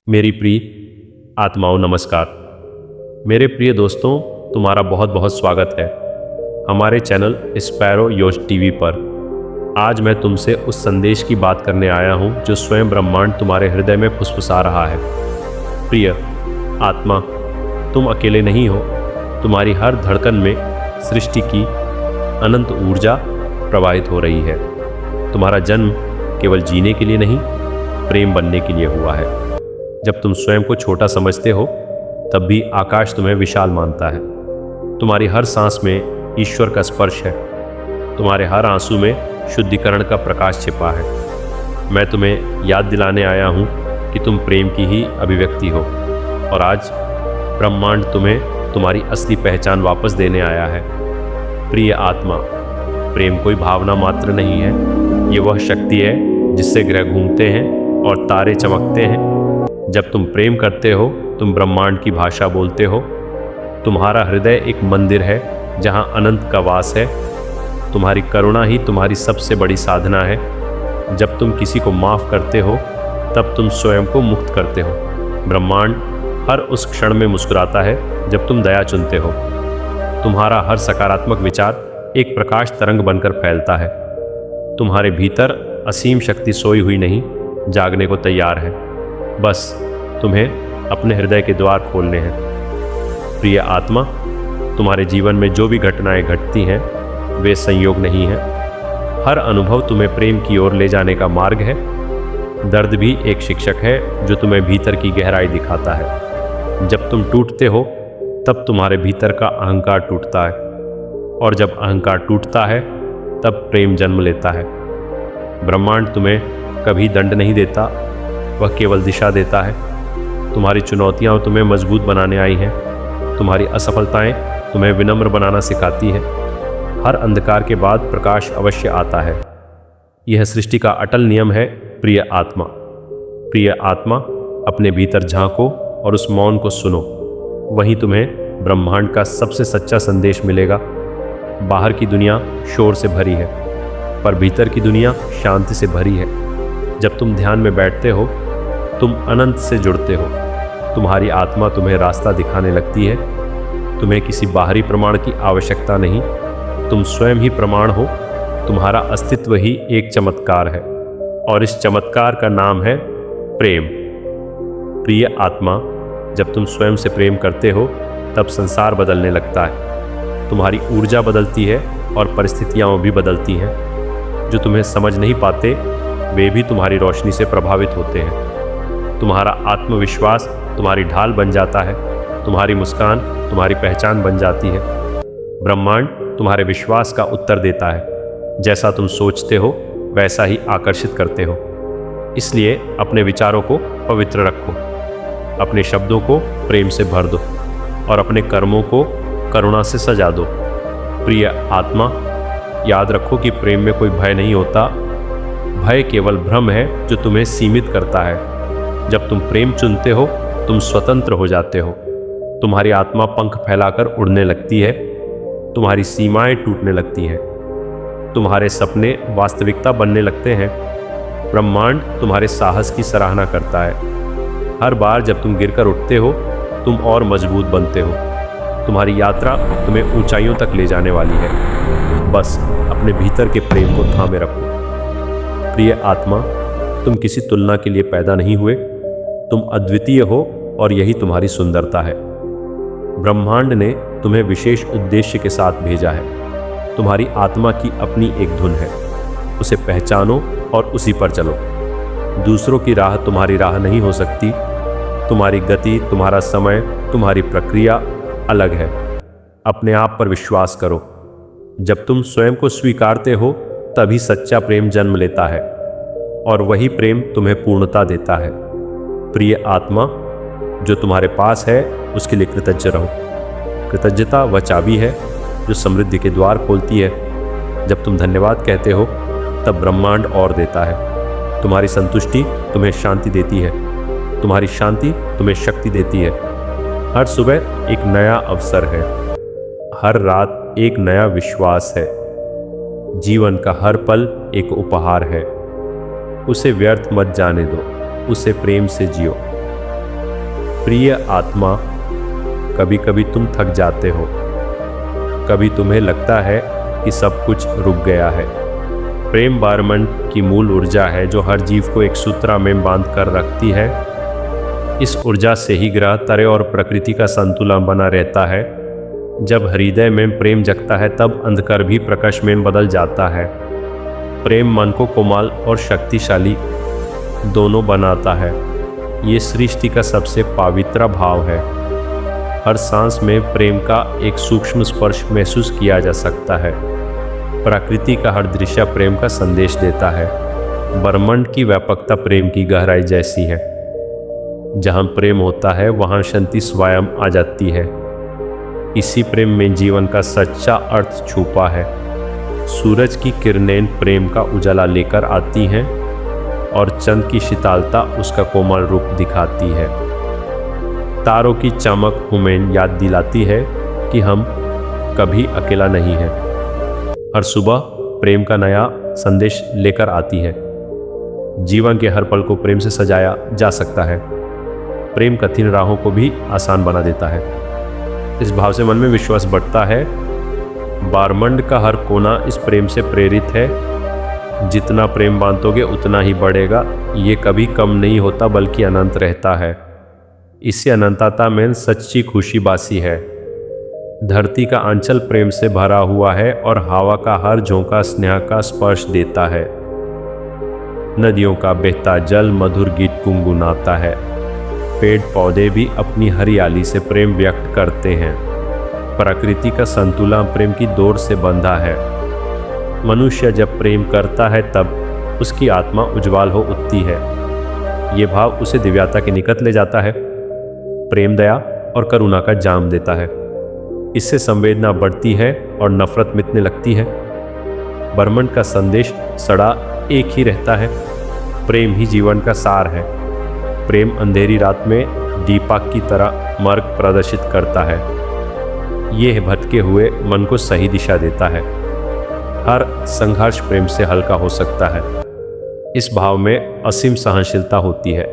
मेरी प्रिय आत्माओं, नमस्कार। मेरे प्रिय दोस्तों, तुम्हारा बहुत बहुत स्वागत है हमारे चैनल स्पैरो योज टीवी पर। आज मैं तुमसे उस संदेश की बात करने आया हूँ जो स्वयं ब्रह्मांड तुम्हारे हृदय में फुसफुसा रहा है। प्रिय आत्मा, तुम अकेले नहीं हो। तुम्हारी हर धड़कन में सृष्टि की अनंत ऊर्जा प्रवाहित हो रही है। तुम्हारा जन्म केवल जीने के लिए नहीं, प्रेम बनने के लिए हुआ है। जब तुम स्वयं को छोटा समझते हो, तब भी आकाश तुम्हें विशाल मानता है। तुम्हारी हर सांस में ईश्वर का स्पर्श है। तुम्हारे हर आंसू में शुद्धिकरण का प्रकाश छिपा है। मैं तुम्हें याद दिलाने आया हूँ कि तुम प्रेम की ही अभिव्यक्ति हो, और आज ब्रह्मांड तुम्हें तुम्हारी असली पहचान वापस देने आया है। प्रिय आत्मा, प्रेम कोई भावना मात्र नहीं है। ये वह शक्ति है जिससे ग्रह घूमते हैं और तारे चमकते हैं। जब तुम प्रेम करते हो, तुम ब्रह्मांड की भाषा बोलते हो। तुम्हारा हृदय एक मंदिर है जहाँ अनंत का वास है। तुम्हारी करुणा ही तुम्हारी सबसे बड़ी साधना है। जब तुम किसी को माफ़ करते हो, तब तुम स्वयं को मुक्त करते हो। ब्रह्मांड हर उस क्षण में मुस्कुराता है जब तुम दया चुनते हो। तुम्हारा हर सकारात्मक विचार एक प्रकाश तरंग बनकर फैलता है। तुम्हारे भीतर असीम शक्ति सोई हुई नहीं, जागने को तैयार है। बस तुम्हें अपने हृदय के द्वार खोलने हैं। प्रिय आत्मा, तुम्हारे जीवन में जो भी घटनाएं घटती हैं, वे संयोग नहीं हैं। हर अनुभव तुम्हें प्रेम की ओर ले जाने का मार्ग है। दर्द भी एक शिक्षक है जो तुम्हें भीतर की गहराई दिखाता है। जब तुम टूटते हो, तब तुम्हारे भीतर का अहंकार टूटता है, और जब अहंकार टूटता है, तब प्रेम जन्म लेता है। ब्रह्मांड तुम्हें कभी दंड नहीं देता, वह केवल दिशा देता है। तुम्हारी चुनौतियाँ तुम्हें मजबूत बनाने आई हैं। तुम्हारी असफलताएं तुम्हें विनम्र बनाना सिखाती हैं। हर अंधकार के बाद प्रकाश अवश्य आता है। यह सृष्टि का अटल नियम है। प्रिय आत्मा, प्रिय आत्मा, अपने भीतर झांको और उस मौन को सुनो। वहीं तुम्हें ब्रह्मांड का सबसे सच्चा संदेश मिलेगा। बाहर की दुनिया शोर से भरी है, पर भीतर की दुनिया शांति से भरी है। जब तुम ध्यान में बैठते हो, तुम अनंत से जुड़ते हो। तुम्हारी आत्मा तुम्हें रास्ता दिखाने लगती है। तुम्हें किसी बाहरी प्रमाण की आवश्यकता नहीं, तुम स्वयं ही प्रमाण हो। तुम्हारा अस्तित्व ही एक चमत्कार है, और इस चमत्कार का नाम है प्रेम। प्रिय आत्मा, जब तुम स्वयं से प्रेम करते हो, तब संसार बदलने लगता है। तुम्हारी ऊर्जा बदलती है और परिस्थितियाँ भी बदलती हैं। जो तुम्हें समझ नहीं पाते, वे भी तुम्हारी रोशनी से प्रभावित होते हैं। तुम्हारा आत्मविश्वास तुम्हारी ढाल बन जाता है। तुम्हारी मुस्कान तुम्हारी पहचान बन जाती है। ब्रह्मांड तुम्हारे विश्वास का उत्तर देता है। जैसा तुम सोचते हो, वैसा ही आकर्षित करते हो। इसलिए अपने विचारों को पवित्र रखो, अपने शब्दों को प्रेम से भर दो, और अपने कर्मों को करुणा से सजा दो। प्रिय आत्मा, याद रखो कि प्रेम में कोई भय नहीं होता। भय केवल भ्रम है जो तुम्हें सीमित करता है। जब तुम प्रेम चुनते हो, तुम स्वतंत्र हो जाते हो। तुम्हारी आत्मा पंख फैलाकर उड़ने लगती है। तुम्हारी सीमाएं टूटने लगती हैं। तुम्हारे सपने वास्तविकता बनने लगते हैं। ब्रह्मांड तुम्हारे साहस की सराहना करता है। हर बार जब तुम गिरकर उठते हो, तुम और मजबूत बनते हो। तुम्हारी यात्रा तुम्हें ऊंचाइयों तक ले जाने वाली है। बस अपने भीतर के प्रेम को थामे रखो। प्रिय आत्मा, तुम किसी तुलना के लिए पैदा नहीं हुए। तुम अद्वितीय हो, और यही तुम्हारी सुंदरता है। ब्रह्मांड ने तुम्हें विशेष उद्देश्य के साथ भेजा है। तुम्हारी आत्मा की अपनी एक धुन है। उसे पहचानो और उसी पर चलो। दूसरों की राह तुम्हारी राह नहीं हो सकती। तुम्हारी गति, तुम्हारा समय, तुम्हारी प्रक्रिया अलग है। अपने आप पर विश्वास करो। जब तुम स्वयं को स्वीकारते हो, तभी सच्चा प्रेम जन्म लेता है, और वही प्रेम तुम्हें पूर्णता देता है। प्रिय आत्मा, जो तुम्हारे पास है, उसके लिए कृतज्ञ रहो। कृतज्ञता वह चाबी है जो समृद्धि के द्वार खोलती है। जब तुम धन्यवाद कहते हो, तब ब्रह्मांड और देता है। तुम्हारी संतुष्टि तुम्हें शांति देती है। तुम्हारी शांति तुम्हें शक्ति देती है। हर सुबह एक नया अवसर है। हर रात एक नया विश्वास है। जीवन का हर पल एक उपहार है। उसे व्यर्थ मत जाने दो, उसे प्रेम से जियो। प्रिय आत्मा, कभी कभी तुम थक जाते हो, कभी तुम्हें लगता है कि सब कुछ रुक गया है। प्रेम ब्रह्मांड की मूल ऊर्जा है जो हर जीव को एक सूत्र में बांध कर रखती है। इस ऊर्जा से ही ग्रह, तारे और प्रकृति का संतुलन बना रहता है। जब हृदय में प्रेम जगता है तब अंधकार भी प्रकाश में बदल जाता है। प्रेम मन को कोमल और शक्तिशाली दोनों बनाता है। ये सृष्टि का सबसे पवित्र भाव है। हर सांस में प्रेम का एक सूक्ष्म स्पर्श महसूस किया जा सकता है। प्रकृति का हर दृश्य प्रेम का संदेश देता है। ब्रह्मांड की व्यापकता प्रेम की गहराई जैसी है। जहाँ प्रेम होता है वहाँ शांति स्वयं आ जाती है। इसी प्रेम में जीवन का सच्चा अर्थ छुपा है। सूरज की किरणें प्रेम का उजाला लेकर आती हैं और चंद की शीतलता उसका कोमल रूप दिखाती है। तारों की चमक हमें याद दिलाती है कि हम कभी अकेला नहीं हैं। हर सुबह प्रेम का नया संदेश लेकर आती है। जीवन के हर पल को प्रेम से सजाया जा सकता है। प्रेम कठिन राहों को भी आसान बना देता है। इस भाव से मन में विश्वास बढ़ता है। ब्रह्मांड का हर कोना इस प्रेम से प्रेरित है। जितना प्रेम बांटोगे उतना ही बढ़ेगा। ये कभी कम नहीं होता बल्कि अनंत रहता है। इससे अनंतता में सच्ची खुशी बासी है। धरती का आंचल प्रेम से भरा हुआ है और हवा का हर झोंका स्नेह का स्पर्श देता है। नदियों का बहता जल मधुर गीत गुनगुनाता है। पेड़ पौधे भी अपनी हरियाली से प्रेम व्यक्त करते हैं। प्रकृति का संतुलन प्रेम की डोर से बंधा है। मनुष्य जब प्रेम करता है तब उसकी आत्मा उज्ज्वल हो उठती है। ये भाव उसे दिव्यता के निकट ले जाता है। प्रेम दया और करुणा का जाम देता है। इससे संवेदना बढ़ती है और नफरत मिटने लगती है। ब्रह्मांड का संदेश सदा एक ही रहता है। प्रेम ही जीवन का सार है। प्रेम अंधेरी रात में दीपक की तरह मार्ग प्रदर्शित करता है। यह भटके हुए मन को सही दिशा देता है। हर संघर्ष प्रेम से हल्का हो सकता है। इस भाव में असीम सहनशीलता होती है।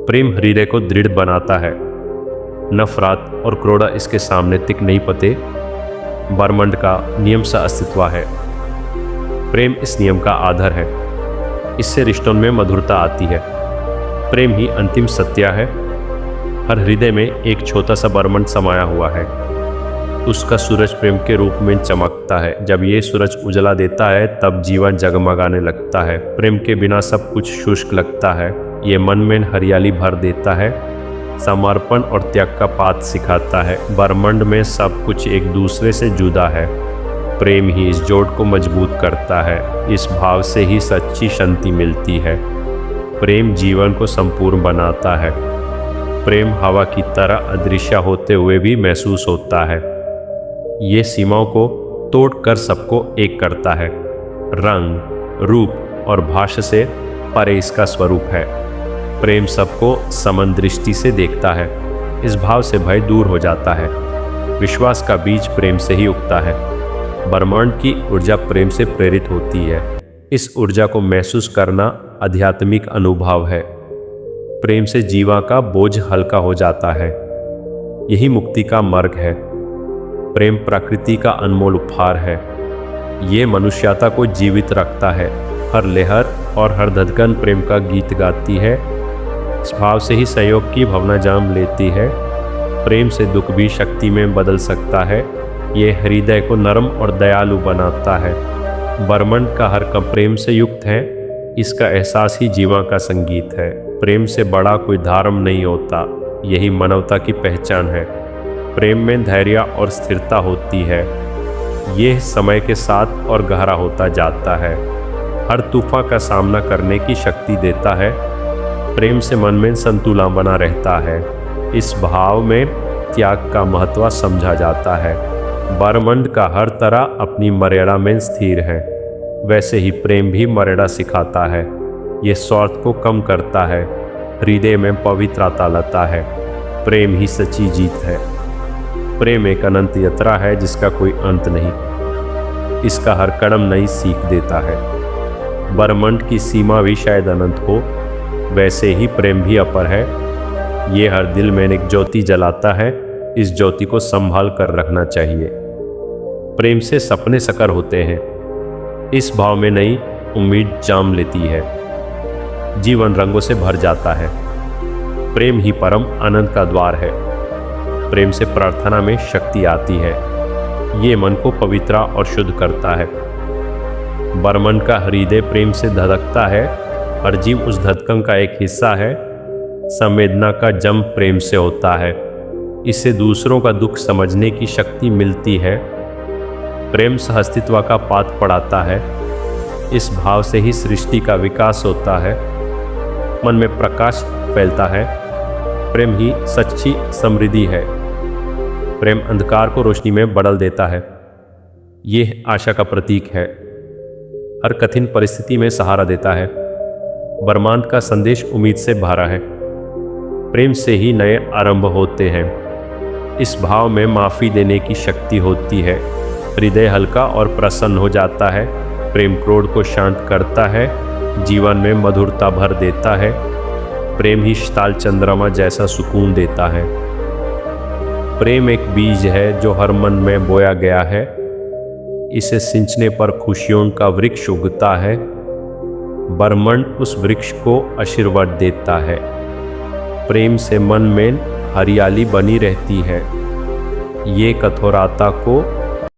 प्रेम हृदय को दृढ़ बनाता है। नफरत और क्रोध इसके सामने टिक नहीं पाते। ब्रह्मांड का नियम सा अस्तित्व है। प्रेम इस नियम का आधार है। इससे रिश्तों में मधुरता आती है। प्रेम ही अंतिम सत्य है। हर हृदय में एक छोटा सा ब्रह्मांड समाया हुआ है। उसका सूरज प्रेम के रूप में चमकता है। जब ये सूरज उजला देता है तब जीवन जगमगाने लगता है। प्रेम के बिना सब कुछ शुष्क लगता है। ये मन में हरियाली भर देता है। समर्पण और त्याग का पाठ सिखाता है। ब्रह्मांड में सब कुछ एक दूसरे से जुदा है। प्रेम ही इस जोड़ को मजबूत करता है। इस भाव से ही सच्ची शांति मिलती है। प्रेम जीवन को संपूर्ण बनाता है। प्रेम हवा की तरह अदृश्य होते हुए भी महसूस होता है। ये सीमाओं को तोड़कर सबको एक करता है। रंग, रूप और भाषा से परे इसका स्वरूप है। प्रेम सबको समान दृष्टि से देखता है। इस भाव से भय दूर हो जाता है। विश्वास का बीज प्रेम से ही उगता है। ब्रह्मांड की ऊर्जा प्रेम से प्रेरित होती है। इस ऊर्जा को महसूस करना आध्यात्मिक अनुभव है। प्रेम से जीवन का बोझ हल्का हो जाता है। यही मुक्ति का मार्ग है। प्रेम प्रकृति का अनमोल उपहार है। ये मनुष्यता को जीवित रखता है। हर लहर और हर धड़कन प्रेम का गीत गाती है। इस भाव से ही सहयोग की भावना जन्म लेती है। प्रेम से दुख भी शक्ति में बदल सकता है। ये हृदय को नरम और दयालु बनाता है। ब्रह्मांड का हर कण प्रेम से युक्त है। इसका एहसास ही जीवन का संगीत है। प्रेम से बड़ा कोई धर्म नहीं होता। यही मानवता की पहचान है। प्रेम में धैर्य और स्थिरता होती है। यह समय के साथ और गहरा होता जाता है। हर तूफान का सामना करने की शक्ति देता है। प्रेम से मन में संतुलन बना रहता है। इस भाव में त्याग का महत्व समझा जाता है। ब्रह्मांड का हर तरह अपनी मर्यादा में स्थिर है। वैसे ही प्रेम भी मर्यादा सिखाता है। ये स्वार्थ को कम करता है। हृदय में पवित्रता लाता है। प्रेम ही सच्ची जीत है। प्रेम एक अनंत यात्रा है जिसका कोई अंत नहीं। इसका हर कदम नई सीख देता है। ब्रह्मांड की सीमा भी शायद अनंत हो, वैसे ही प्रेम भी अपर है। ये हर दिल में एक ज्योति जलाता है, इस ज्योति को संभाल कर रखना चाहिए। प्रेम से सपने साकार होते हैं, इस भाव में नई उम्मीद जाम लेती है, जीवन रंगों से भर जाता है। प्रेम ही परम आनंद का द्वार है। प्रेम से प्रार्थना में शक्ति आती है, ये मन को पवित्र और शुद्ध करता है। बरमन का हृदय प्रेम से धड़कता है, हर जीव उस धड़कन का एक हिस्सा है। संवेदना का जन्म प्रेम से होता है, इससे दूसरों का दुख समझने की शक्ति मिलती है। प्रेम सहअस्तित्व का पाठ पढ़ाता है, इस भाव से ही सृष्टि का विकास होता है। मन में प्रकाश फैलता है, प्रेम ही सच्ची समृद्धि है। प्रेम अंधकार को रोशनी में बदल देता है, ये आशा का प्रतीक है। हर कठिन परिस्थिति में सहारा देता है। ब्रह्मांड का संदेश उम्मीद से भरा है। प्रेम से ही नए आरंभ होते हैं, इस भाव में माफ़ी देने की शक्ति होती है। हृदय हल्का और प्रसन्न हो जाता है। प्रेम क्रोध को शांत करता है, जीवन में मधुरता भर देता है। प्रेम ही शीतल चंद्रमा जैसा सुकून देता है। प्रेम एक बीज है जो हर मन में बोया गया है, इसे सिंचने पर खुशियों का वृक्ष उगता है। ब्रह्मांड उस वृक्ष को आशीर्वाद देता है। प्रेम से मन में हरियाली बनी रहती है, ये कठोरता को